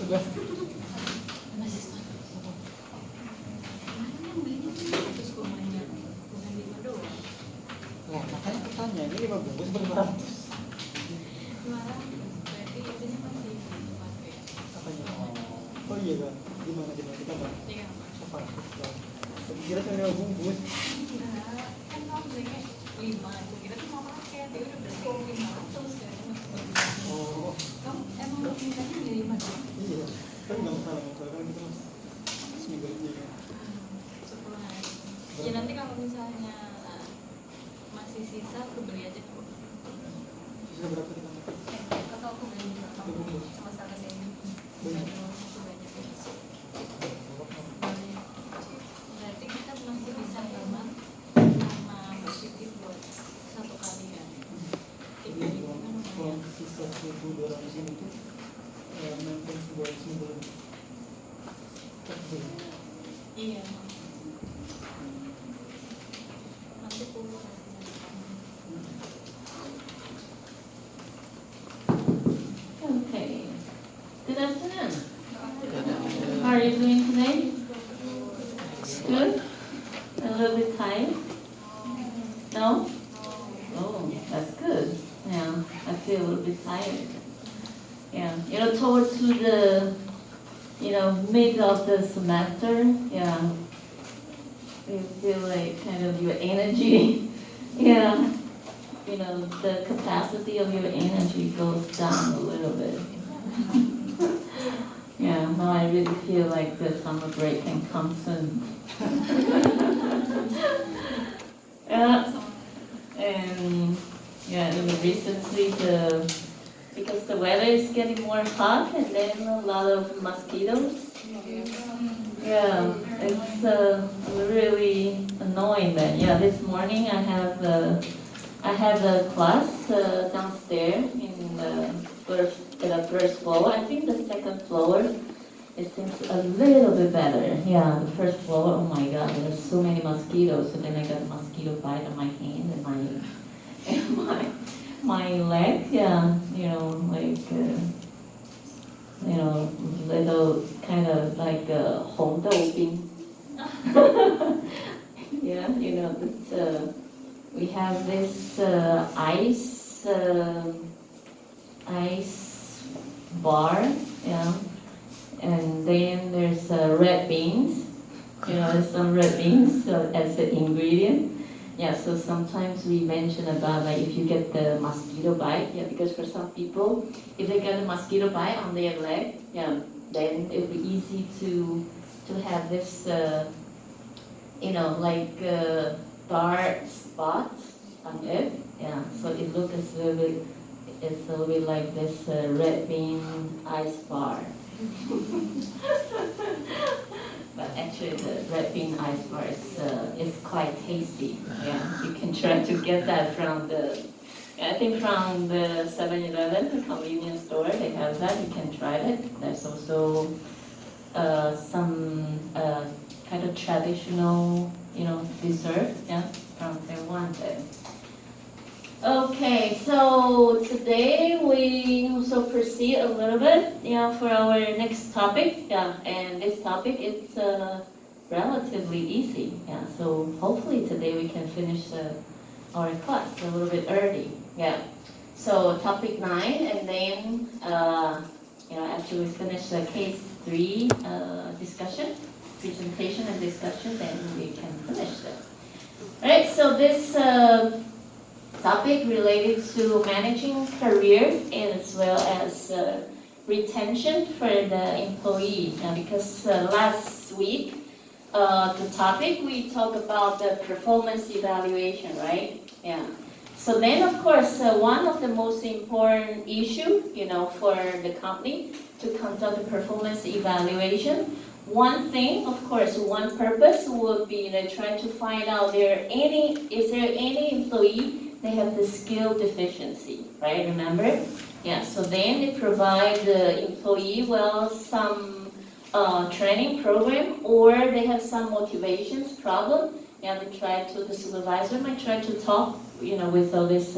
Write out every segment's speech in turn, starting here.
ba? Wah, makanya aku tanya, ini 5 bungkus berapa ratus? Apanya? Oh iya kan, gimana kita bang? Apa? Kira cuma 5 bungkus. Kan kamu belinya 5, aku kira tuh mau paket, dia udah beli 500 kan. Oh, Kamu emang mintanya beli 5 doang? iya, kan nggak masalah kan kita seminggu aja kan. 10 hari. Ya nanti kalau misalnya masih sisa, aku beli aja kok. Sisa berapa kita makan? Atau aku beli berapa? Cuma 1 senti. Banyak. Itu banyak ya. Berarti kita masih bisa hemat sama positif buat 1 kali ya. Jadi kalau sisa 1.200 ini tuh maintenance buat seminggu lebih. Iya. Nanti puluh Okay. Good afternoon. How are you doing today? Good? A little bit tired? No? Oh, that's good. Yeah, I feel a little bit tired. Yeah, towards the, mid of the semester, yeah, you feel like kind of your energy, yeah, the capacity of your energy goes down a little bit. Yeah, now I really feel like the summer break can come soon. Yeah, and recently because the weather is getting more hot and then a lot of mosquitoes. Yeah, it's really annoying that. Yeah, this morning I have a class downstairs in the first floor. I think the second floor it seems a little bit better. Yeah, the first floor. Oh my God, there's so many mosquitoes. So then I got a mosquito bite on my hand and my leg. Yeah, little kind of like hong dou bing. Yeah, this, we have this ice bar, yeah, and then there's red beans. There's some red beans as an ingredient. Yeah, so sometimes we mention about like if you get the mosquito bite, yeah, because for some people, if they get a mosquito bite on their leg, yeah, then it would be easy to have this, like dark spots on it. Yeah, so it looks it's a little bit like this red bean ice bar. But actually the red bean ice bar is quite tasty. Yeah, you can try to get that from I think from the 7-Eleven, the convenience store, they have that. You can try it. There's also some kind of traditional, dessert, yeah, from Taiwan there. Okay, so today we also proceed a little bit, for our next topic, yeah, and this topic is relatively easy, yeah. So hopefully today we can finish our class a little bit early, yeah. So topic 9, and then after we finish the case 3 discussion, presentation and discussion, then we can finish that. All right, so this topic related to managing career and as well as retention for the employee. Because last week, the topic we talked about the performance evaluation, right? Yeah. So then, of course, one of the most important issue, for the company to conduct a performance evaluation. One thing, of course, one purpose would be trying to find out is there any employee they have the skill deficiency, right? Remember? Yeah, so then they provide the employee, some training program, or they have some motivations problem. Yeah, the supervisor might try to talk, with all this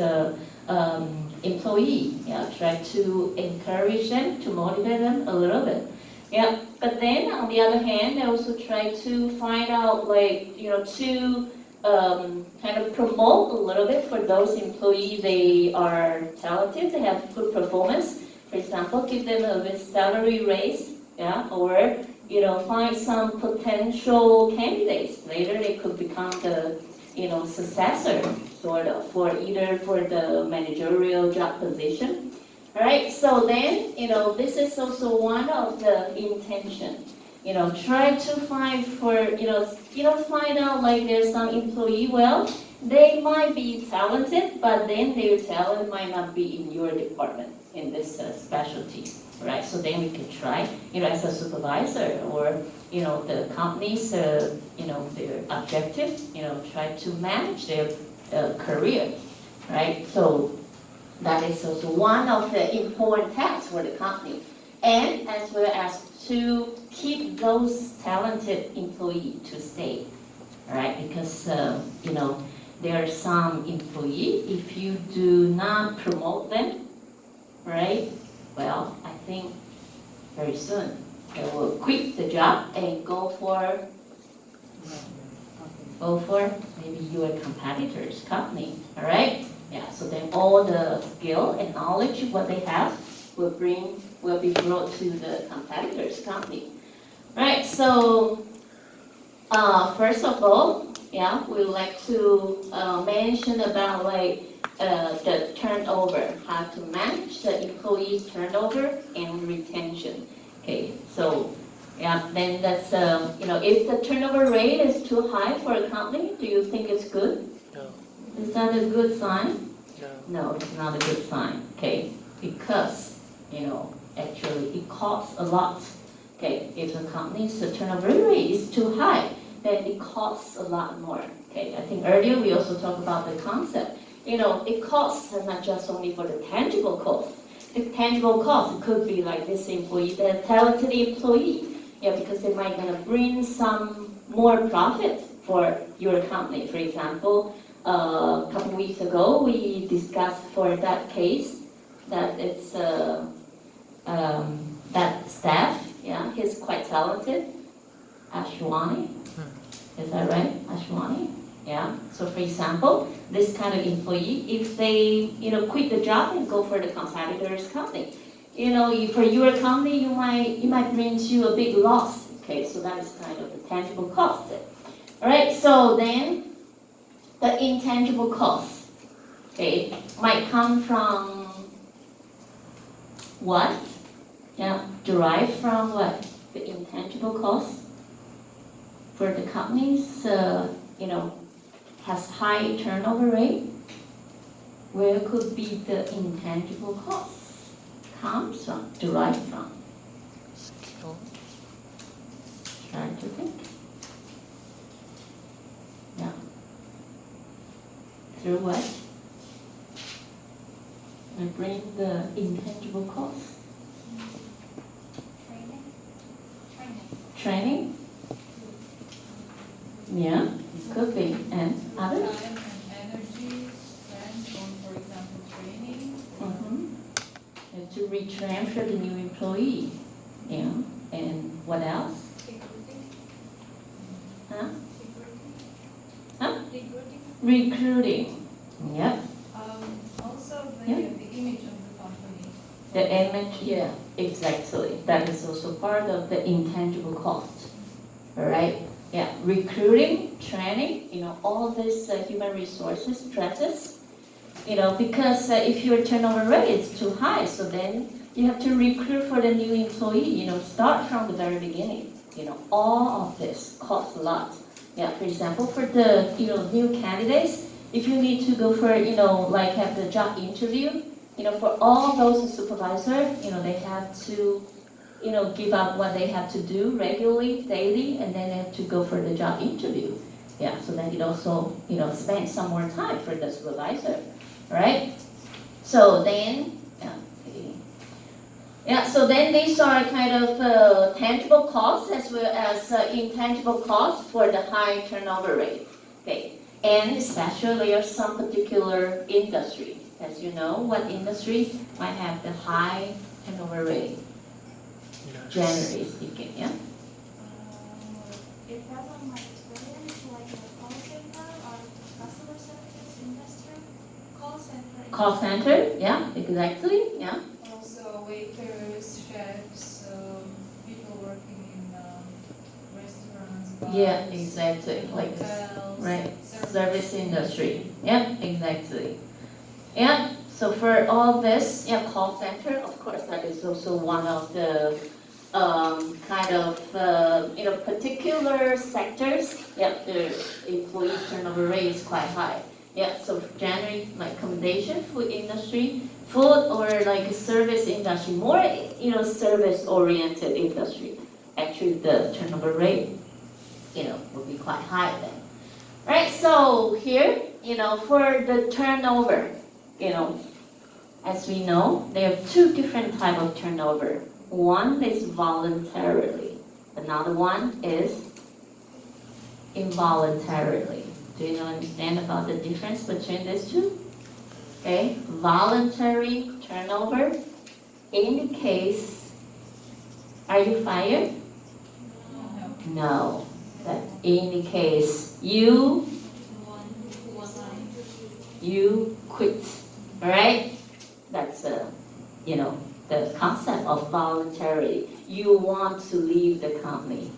employee. Yeah, try to encourage them, to motivate them a little bit. Yeah, but then on the other hand, I also try to find out like, to kind of promote a little bit for those employees, they are talented, they have good performance. For example, give them a bit salary raise, yeah, or, find some potential candidates. Later they could become the, successor, sort of, for either for the managerial job position. All right, so then, this is also one of the intention. Try to find for, find out like there's some employee, well, they might be talented, but then their talent might not be in your department, in this specialty, right? So then we can try, as a supervisor or, the company's, their objective, try to manage their career, right? So that is also one of the important tasks for the company. And as well as to keep those talented employees to stay, right? Because, there are some employees, if you do not promote them, right? Well, I think very soon they will quit the job and go for maybe your competitor's company, all right? Yeah, so then all the skill and knowledge what they have will be brought to the competitor's company. Right, so first of all, yeah, we would like to mention about like the turnover, how to manage the employee turnover and retention. Okay, so yeah, then that's if the turnover rate is too high for a company, do you think it's good? No. Is that a good sign? No. No, it's not a good sign, okay? Because, actually it costs a lot. Okay, if the company's turnover rate is too high, then it costs a lot more. Okay, I think earlier we also talked about the concept. It costs not just only for the tangible cost. The tangible cost could be like this employee, the talented employee, yeah, because they might gonna bring some more profit for your company. For example, a couple weeks ago, we discussed for that case that it's that staff, yeah, he's quite talented, Ashwani. Is that right, Ashwani? Yeah. So for example, this kind of employee, if they quit the job and go for the competitor's company, for your company, you might bring you a big loss. Okay, so that is kind of the tangible cost. All right. So then. The intangible cost, okay, might come from what? Yeah, derived from what? The intangible cost for the companies, has high turnover rate. Where could be the intangible cost comes from, derived from? Skill. Trying to think. Yeah. Through what? I bring the intangible cost. Training? Yeah, could be. And others? Time and energy spent on, for example, training. And to retransfer the new employee. Yeah. And what else? Huh? Huh? Recruiting. Yep. Also Yeah. the image of the company. The image, yeah, exactly. That is also part of the intangible cost. All right? Yeah, recruiting, training, all this human resources stresses, because if your turnover rate is too high, so then you have to recruit for the new employee, start from the very beginning. All of this costs a lot. Yeah, for example, for the, new candidates, if you need to go for, like have the job interview, for all those supervisors, they have to, give up what they have to do regularly, daily, and then they have to go for the job interview. Yeah, so then it also, spend some more time for the supervisor, right? So then, so then these are kind of tangible costs as well as intangible costs for the high turnover rate. Okay, and especially there are some particular industry. As you know, what industry might have the high turnover rate? Generally speaking, yeah. It was on my experience like a call center or customer services industry. Call center. Call center, yeah, exactly, yeah. Also waiters, chefs, people working in restaurants, bars, Yeah, exactly, like, hotels, right, service industry, yeah, exactly. Yeah, so for all this, yeah, call center, of course, that is also one of the kind of, particular sectors. Yeah, the employee turnover rate is quite high. Yeah, so generally, like accommodation, food industry, food or like service industry, more, service-oriented industry. Actually, the turnover rate, will be quite high then. Right, so here, for the turnover, as we know, there are two different type of turnover. One is voluntarily, another one is involuntarily. Do you understand about the difference between these two? Okay, voluntary turnover indicates, are you fired? No, that indicates you quit, all right? That's the concept of voluntary. You want to leave the company,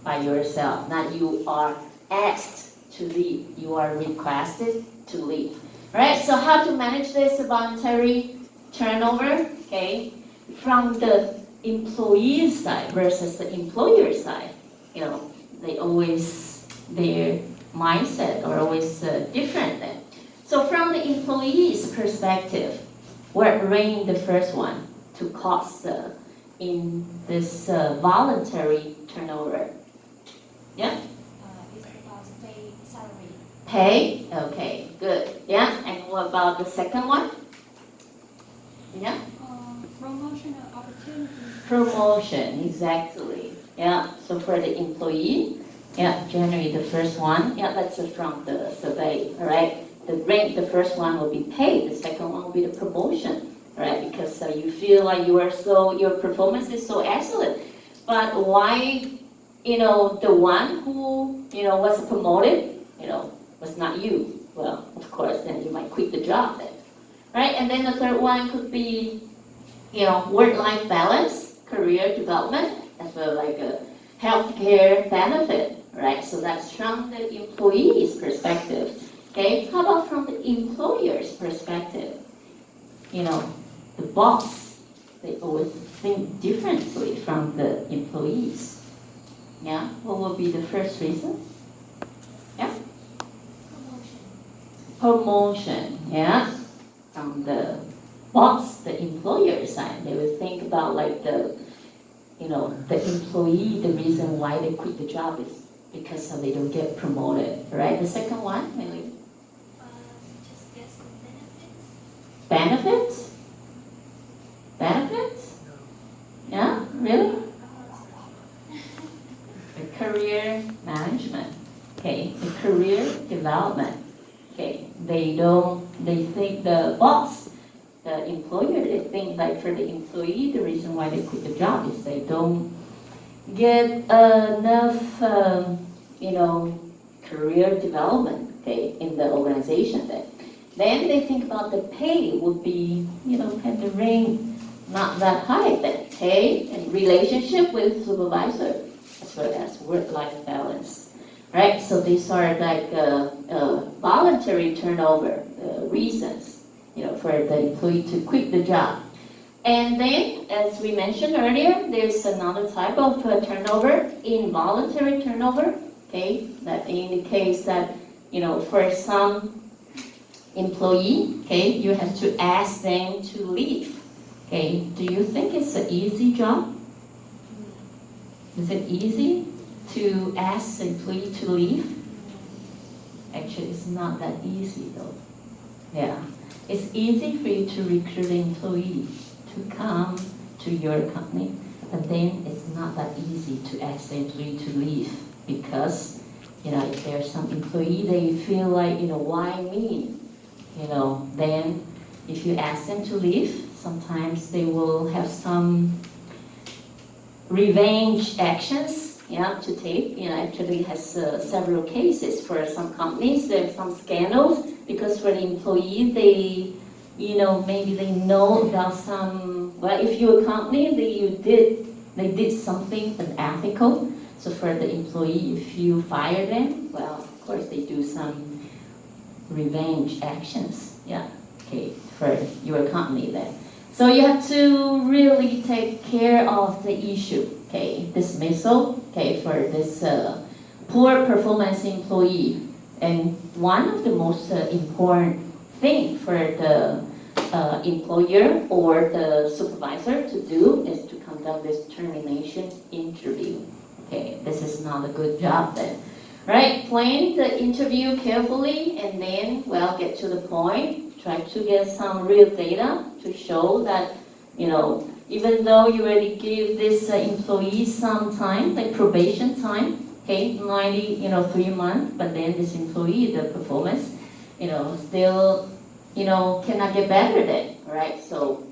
by yourself, not you are asked to leave, you are requested to leave. All right, so how to manage this voluntary turnover, okay? From the employee side versus the employer side, their mindset are always different then. So from the employee's perspective, what reigned the first one to cause in this voluntary turnover? Yeah? It's about pay salary. Pay? Okay, good. Yeah, and what about the second one? Yeah? Promotional opportunity. Promotion, exactly. Yeah, so for the employee, yeah, generally the first one, yeah, that's from the survey, all right? The first one will be pay, the second one will be the promotion, right? Because you feel like your performance is so excellent. But why, the one who, was promoted, was not you? Well, of course, then you might quit the job then, right? And then the third one could be, work-life balance, career development, as well like a healthcare benefit, right? So that's from the employee's perspective. Okay, how about from the employer's perspective? The boss, they always think differently from the employees. Yeah, what will be the first reason? Yeah? Promotion, yeah. From the boss, the employer side, they will think about like the employee, the reason why they quit the job is because they don't get promoted, right? The second one, maybe Just get some benefits? benefits. Benefits? Yeah, really? The career management, okay, the career development, okay, they think the boss, the employer, they think like for the employee, the reason why they quit the job is they don't get enough, career development, okay, in the organization then they think about the pay would be, kind of range not that high then. Pay and relationship with supervisor, as well as work-life balance, right? So these are like voluntary turnover reasons, for the employee to quit the job. And then, as we mentioned earlier, there's another type of turnover, involuntary turnover, okay? That indicates that, for some employee, okay, you have to ask them to leave. Okay, do you think it's an easy job? Is it easy to ask the employee to leave? Actually, it's not that easy though. Yeah, it's easy for you to recruit an employee to come to your company, but then it's not that easy to ask the employee to leave because, if there's some employee, they feel like, why me? Then if you ask them to leave, sometimes they will have some revenge actions, to take. Actually has several cases for some companies. There are some scandals because for the employee, they, maybe they know about some. Well, if you're a company, they did something unethical. So for the employee, if you fire them, well, of course they do some revenge actions. Okay, for your company then. So you have to really take care of the issue, okay, dismissal, okay, for this poor performance employee. And one of the most important thing for the employer or the supervisor to do is to conduct this termination interview. Okay, this is not a good job then. Right, plan the interview carefully and then, well, get to the point. Try to get some real data to show that, even though you already give this employee some time, like probation time, okay, 3 months, but then this employee, the performance, still, cannot get better then, right? So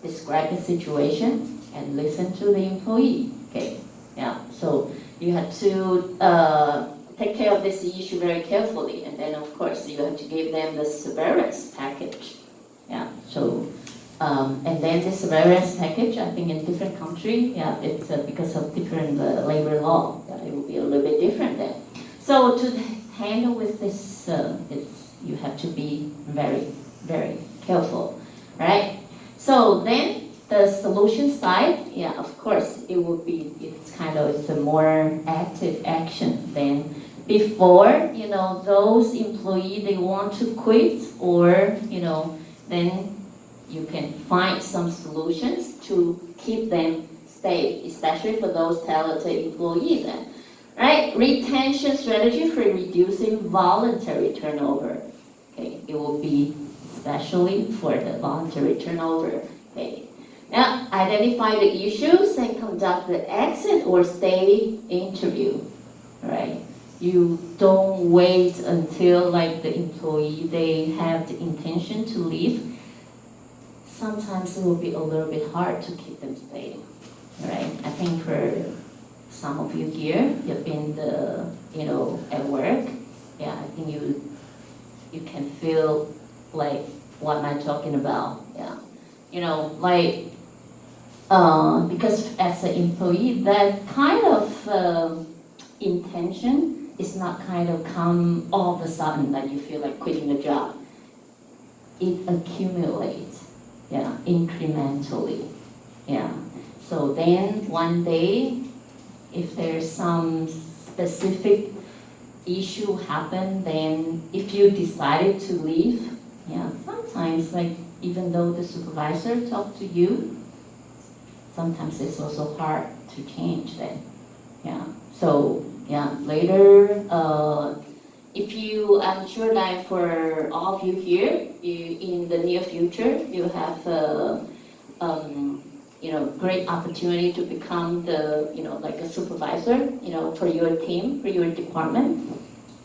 describe the situation and listen to the employee, okay? So you have to take care of this issue very carefully, and then of course you have to give them the severance package. So and then the severance package, I think in different country, it's because of different labor law, it will be a little bit different then. So to handle with this, you have to be very, very careful, right? So then the solution side, of course, it's a more active action than before, those employees, they want to quit or, then you can find some solutions to keep them stay, especially for those talented employees then, right? Retention strategy for reducing voluntary turnover. Okay, it will be especially for the voluntary turnover. Okay. Now, identify the issues and conduct the exit or stay interview, right? You don't wait until like the employee, they have the intention to leave. Sometimes it will be a little bit hard to keep them staying, right? I think for some of you here, you've been at work. I think you can feel like what am I talking about? Because as an employee, that kind of intention is not kind of come all of a sudden that you feel like quitting the job. It accumulates, incrementally, So then one day, if there's some specific issue happen, then if you decided to leave, sometimes like even though the supervisor talked to you, sometimes it's also hard to change that. So later, I'm sure that for all of you here, in the near future, you have great opportunity to become the, like a supervisor, for your team, for your department.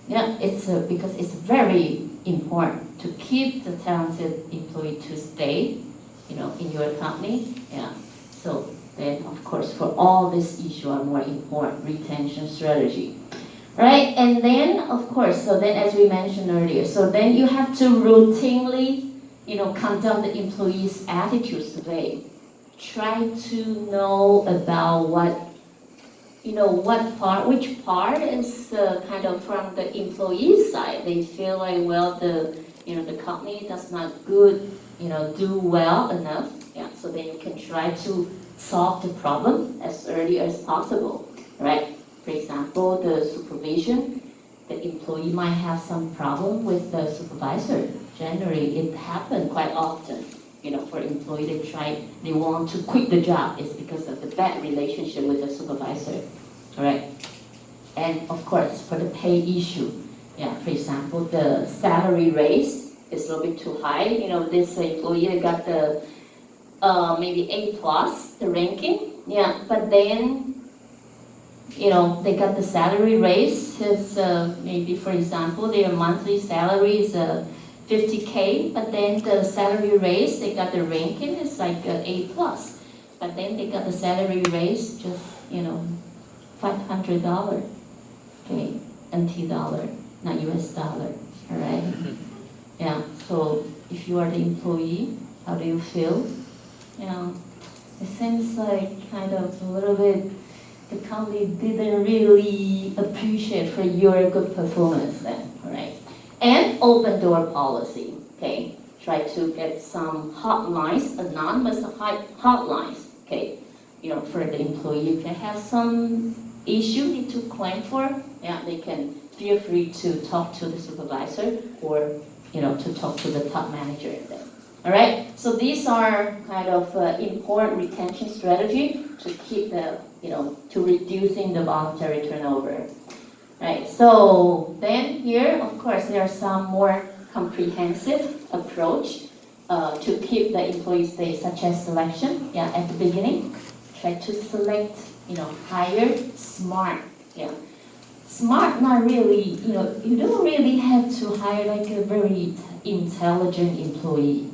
It's because it's very important to keep the talented employee to stay, in your company. So then, of course, for all this issue are more important, retention strategy. Right, and then, of course, so then as we mentioned earlier, so then you have to routinely, conduct the employee's attitude survey. Try to know about which part is kind of from the employee side. They feel like, well, the company does not do well enough. So then you can try to solve the problem as early as possible, right? For example, the supervision, the employee might have some problem with the supervisor. Generally, it happens quite often. For employee, they want to quit the job. It's because of the bad relationship with the supervisor, all right? And of course, for the pay issue, for example, the salary raise is a little bit too high. This employee got the maybe A+, the ranking, but then they got the salary raise. It's maybe, for example, their monthly salary is 50K, but then the salary raise, they got the ranking is like A+. but then they got the salary raise just, $500, okay, NT dollar, not US dollar, all right? Yeah, so if you are the employee, how do you feel? It seems like kind of a little bit the company didn't really appreciate for your good performance then, all right? And open door policy, okay? Try to get some hotlines, anonymous hotlines, okay? For the employee, if they have some issue need to claim for, yeah, they can feel free to talk to the supervisor or, to talk to the top manager then. All right, so these are kind of important retention strategy to keep to reducing the voluntary turnover. Right, so then here, of course, there are some more comprehensive approach to keep the employee stay, such as selection. Yeah, at the beginning, try to select, hire smart. Yeah, smart, not really. You don't really have to hire like a very intelligent employee.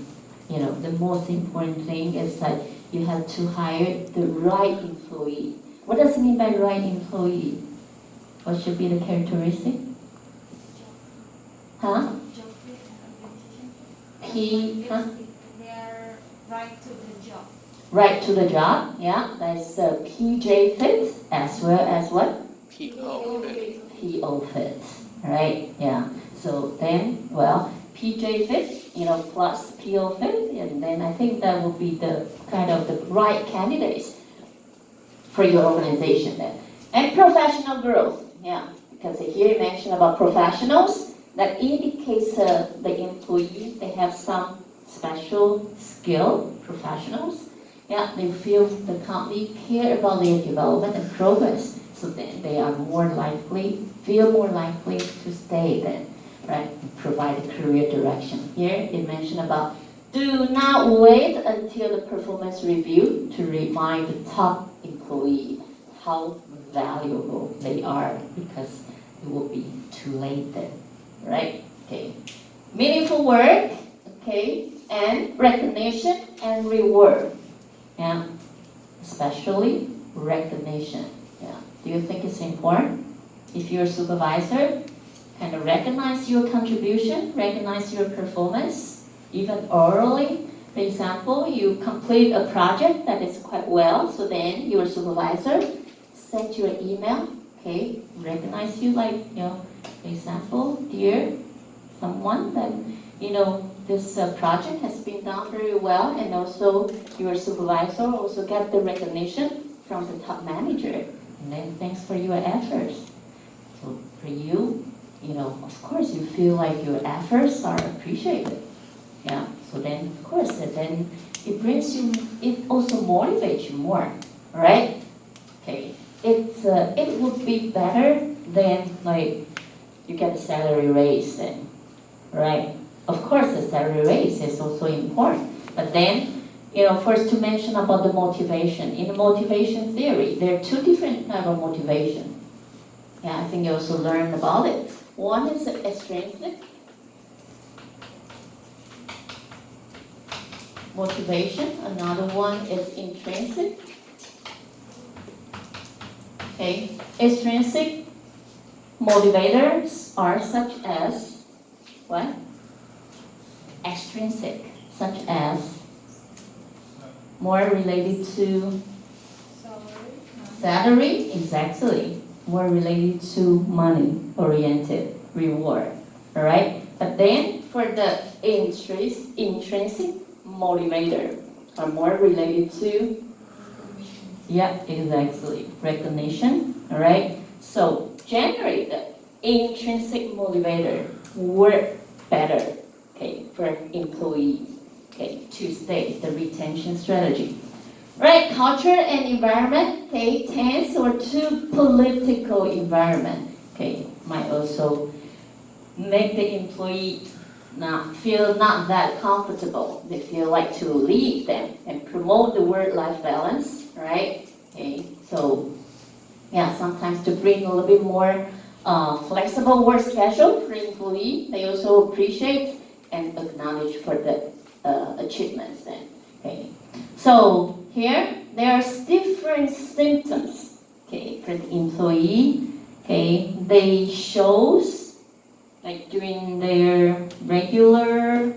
The most important thing is that you have to hire the right employee. What does it mean by right employee? What should be the characteristic? Huh? Job fit and P, huh? They are right to the job. Right to the job, yeah. That's PJ fit as well as what? PO fit. PO fit, right? Yeah. So then, well, PJ fit, plus PO fit, and then I think that will be the kind of the right candidates for your organization then. And professional growth, yeah, because here you mentioned about professionals, that indicates the employee, they have some special skill, professionals. Yeah, they feel the company care about their development and progress, so then they are feel more likely to stay then, right? Provide a career direction. Here it mentioned about do not wait until the performance review to remind the top employee how valuable they are, because it will be too late then, right? Okay. Meaningful work, okay, and recognition and reward. Yeah, especially recognition. Yeah. Do you think it's important? If you're a supervisor, kind of recognize your contribution, recognize your performance, even orally. For example, you complete a project that is quite well, so then your supervisor send you an email, okay, recognize you like, for example, dear someone that, this project has been done very well, and also your supervisor also get the recognition from the top manager, and then thanks for your efforts. So for you, of course you feel like your efforts are appreciated. Yeah, so then of course then it also motivates you more, right? Okay, it would be better than like you get a salary raise then, right? Of course, the salary raise is also important, but then, first to mention about the motivation. In the motivation theory, there are two different types of motivation. Yeah, I think you also learned about it. One is extrinsic motivation, another one is intrinsic. Okay, extrinsic motivators are such as what? Extrinsic, such as more related to salary, exactly. More related to money-oriented reward, all right? But then for the intrinsic motivator are more related to, yeah, exactly, recognition, all right? So generate the intrinsic motivator work better, okay, for employee, okay, to stay, the retention strategy. Right, culture and environment, okay, tense or too political environment, okay, might also make the employee not that comfortable. They feel like to lead them and promote the work-life balance, right? Okay, so yeah, sometimes to bring a little bit more flexible work schedule for employee. They also appreciate and acknowledge for the achievements then. Okay, so here there's different symptoms, okay, for the employee, okay, they shows like during their regular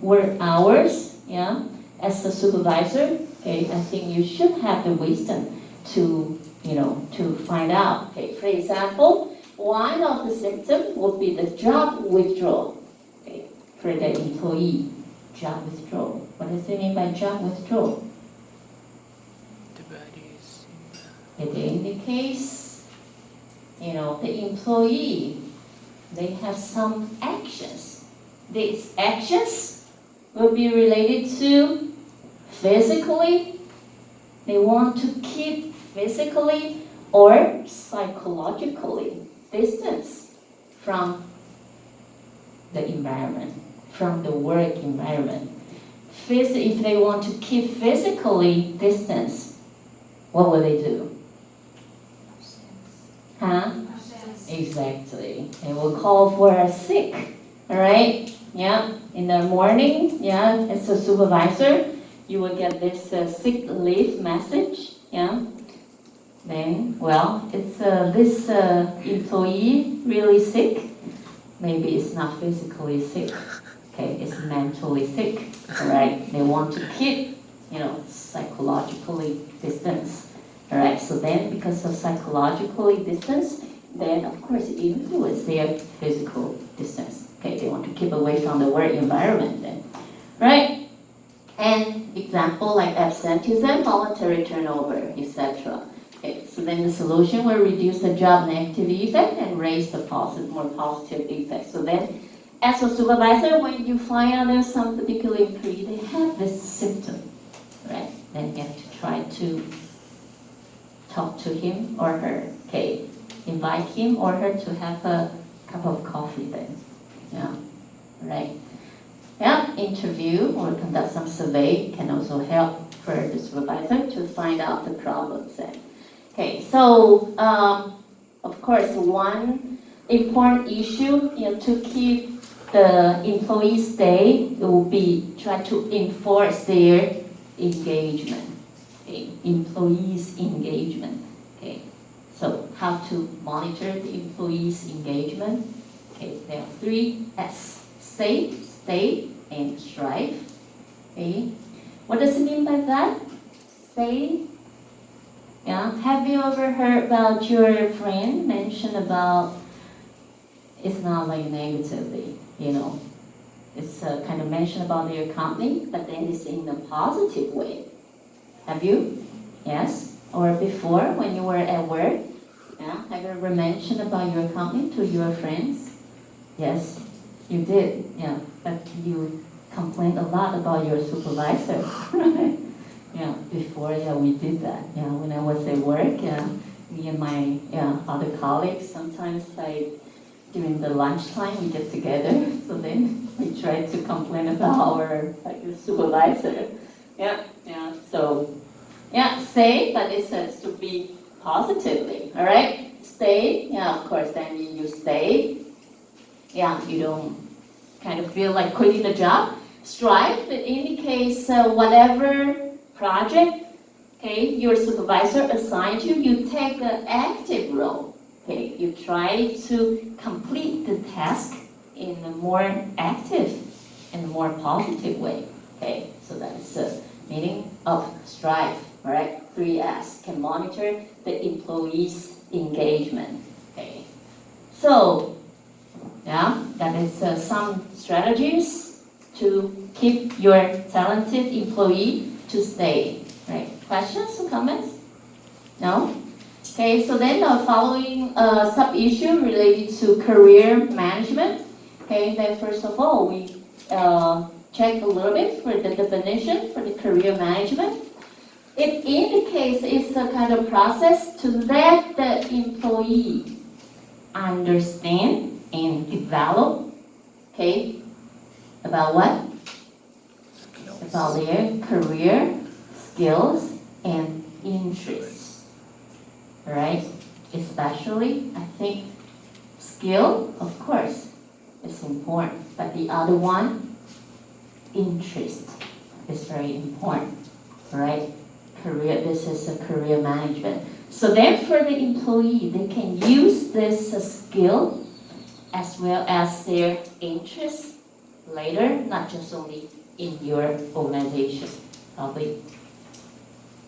work hours, yeah, as a supervisor, okay, I think you should have the wisdom to, to find out. Okay, for example, one of the symptoms would be the job withdrawal, okay, for the employee. Job withdrawal. What does it mean by job withdrawal? The body is It indicates, the employee, they have some actions. These actions will be related to physically, they want to keep physically or psychologically distance from the environment, from the work environment. If they want to keep physically distance, what will they do? Huh? Exactly. They will call for a sick, all right? Yeah, in the morning, yeah, as a supervisor, you will get this sick leave message, yeah? Then, well, it's this employee really sick? Maybe it's not physically sick, okay? It's mentally sick, all right? They want to keep, psychologically distance, all right? So then, because of psychologically distance, then of course it influences their physical distance. Okay, they want to keep away from the work environment then, right? And example like absenteeism, voluntary turnover, etc. Okay, so then the solution will reduce the job negative effect and raise the more positive effect. So then, as a supervisor, when you find out there's some particular employee, they have this symptom, right? Then you have to try to talk to him or her. Okay, invite him or her to have a cup of coffee then. Yeah, right. Yeah, interview or conduct some survey can also help for the supervisor to find out the problems then. Okay, so of course one important issue to keep the employees stay will be try to enforce their engagement. Okay, employees engagement. Okay, so how to monitor the employees engagement? Okay, there are 3 S: stay, and strive. Okay, what does it mean by that? Stay. Yeah, have you ever heard about your friend mention about? It's not like negatively, It's kind of mention about their company, but then it's in a positive way. Have you? Yes. Or before when you were at work? Yeah. Have you ever mentioned about your company to your friends? Yes, you did. Yeah. But you complained a lot about your supervisor, right? Yeah. Before, yeah, we did that. Yeah. When I was at work, yeah, me and my other colleagues sometimes during the lunchtime we get together. So then we try to complain about our supervisor. Yeah. Yeah. So. Yeah, stay, but it says to be positively, all right? Stay, yeah, of course, then you stay. Yeah, you don't kind of feel like quitting the job. Strive, it indicates whatever project, okay, your supervisor assigned you, you take an active role. Okay, you try to complete the task in a more active and more positive way. Okay, so that's the meaning of strive. All right, 3S can monitor the employees' engagement. Okay, so yeah, that is some strategies to keep your talented employee to stay. Right? Questions or comments? No. Okay, so then the following sub-issue related to career management. Okay, then first of all, we check a little bit for the definition for the career management. It indicates it's a kind of process to let the employee understand and develop, okay, about what? About their career, skills, and interests. All right? Especially, I think, skill, of course, is important. But the other one, interest, is very important. All right? This is a career management. So then for the employee, they can use this skill as well as their interest later, not just only in your organization, probably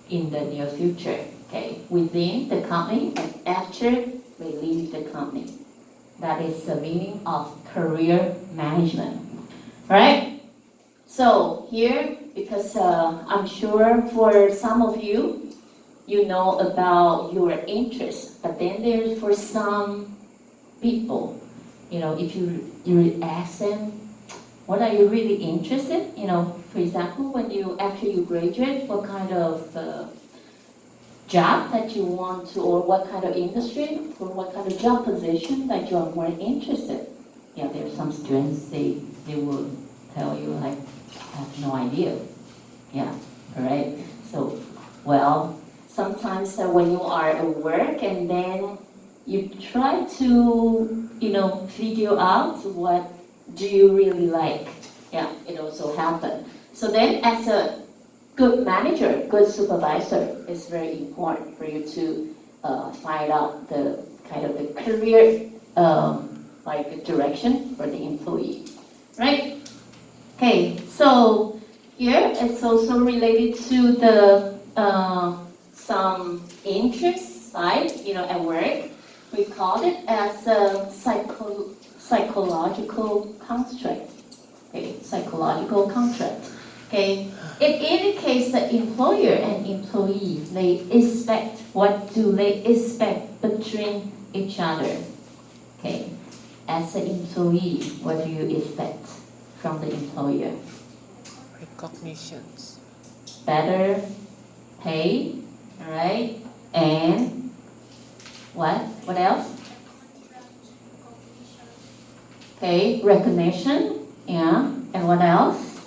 in the near future, okay, within the company and after they leave the company. That is the meaning of career management, right? So here, because I'm sure for some of you, you know about your interests, but then there's for some people, if you ask them, what are you really interested? For example, when after you graduate, what kind of job that you want to, or what kind of industry, or what kind of job position that you are more interested? Yeah, there are some students, they will tell you, like, I have no idea. Yeah, all right. So, well, sometimes when you are at work and then you try to, figure out what do you really like. Yeah, it also happens. So then as a good manager, good supervisor, it's very important for you to find out the kind of the career like direction for the employee, right? Okay, so here it's also related to the some interest side, at work. We call it as a psychological construct. Okay, psychological contract. Okay, it indicates the employer and employee. They expect, what do they expect between each other? Okay, as an employee, what do you expect from the employer? Recognitions. Better pay, all right, and what? What else? Okay, recognition, yeah, and what else?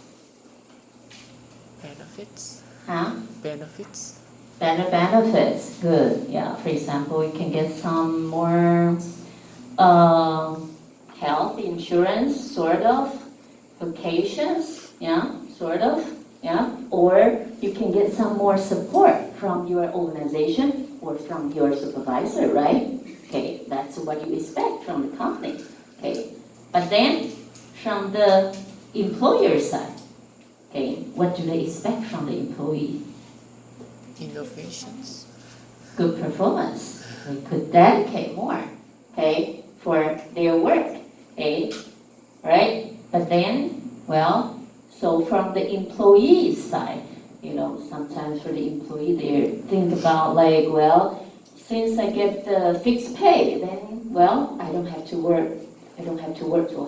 Benefits. Huh? Benefits. Better benefits, good, yeah. For example, you can get some more health insurance, sort of, vacations, yeah, sort of, yeah. Or you can get some more support from your organization or from your supervisor, right? Okay, that's what you expect from the company, okay. But then, from the employer side, okay, what do they expect from the employee? Innovations. Good performance. They could dedicate more, okay, for their work, okay, right? But then, well, so from the employee side, sometimes for the employee, they think about like, well, since I get the fixed pay, then, well, I don't have to work so